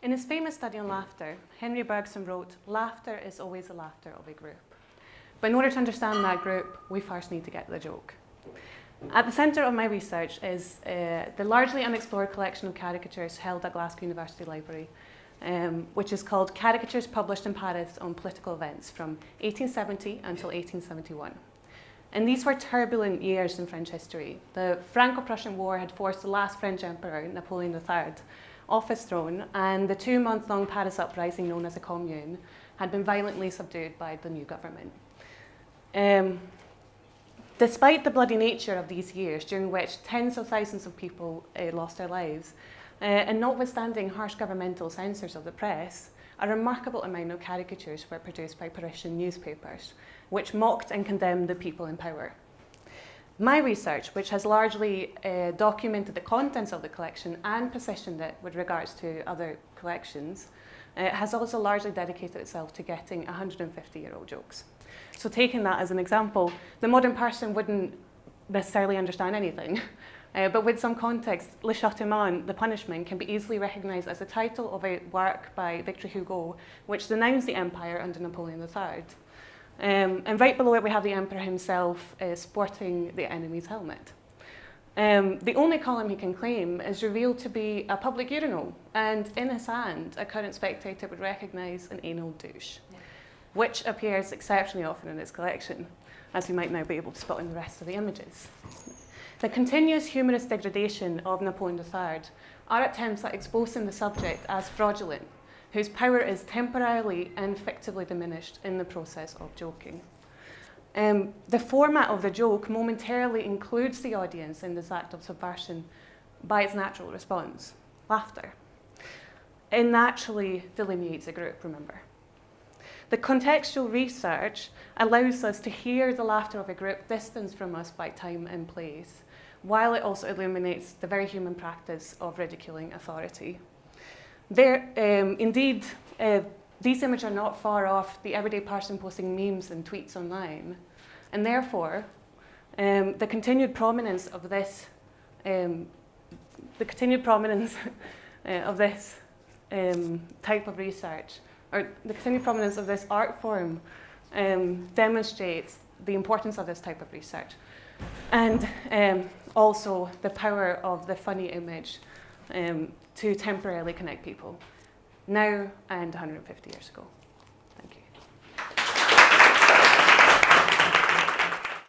In his famous study on laughter, Henry Bergson wrote, "Laughter is always the laughter of a group. But in order to understand that group, we first need to get the joke." At the centre of my research is the largely unexplored collection of caricatures held at Glasgow University Library, which is called Caricatures Published in Paris on Political Events from 1870 until 1871. And these were turbulent years in French history. The franco-prussian war had forced the last French emperor, Napoleon III, off his throne, and the 2-month-long Paris uprising known as the Commune had been violently subdued by the new government. Despite the bloody nature of these years, during which tens of thousands of people lost their lives, and notwithstanding harsh governmental censors of the press, a remarkable amount of caricatures were produced by Parisian newspapers, which mocked and condemned the people in power. My research, which has largely documented the contents of the collection and positioned it with regards to other collections, has also largely dedicated itself to getting 150-year-old jokes. So taking that as an example, the modern person wouldn't necessarily understand anything, but with some context, Le Châtiment, The Punishment, can be easily recognised as the title of a work by Victor Hugo, which denounced the empire under Napoleon III. And right below it, we have the emperor himself sporting the enemy's helmet. The only column he can claim is revealed to be a public urinal, and in his hand, a current spectator would recognise an anal douche, which appears exceptionally often in his collection, as we might now be able to spot in the rest of the images. The continuous humorous degradation of Napoleon III are attempts at exposing the subject as fraudulent, whose power is temporarily and fictively diminished in the process of joking. The format of the joke momentarily includes the audience in this act of subversion by its natural response, laughter. It naturally delineates a group, remember. The contextual research allows us to hear the laughter of a group distanced from us by time and place, while it also illuminates the very human practice of ridiculing authority. Indeed, these images are not far off the everyday person posting memes and tweets online, and therefore, the continued prominence of this type of research, or the continued prominence of this art form, demonstrates the importance of this type of research, and also the power of the funny image to temporarily connect people, now and 150 years ago.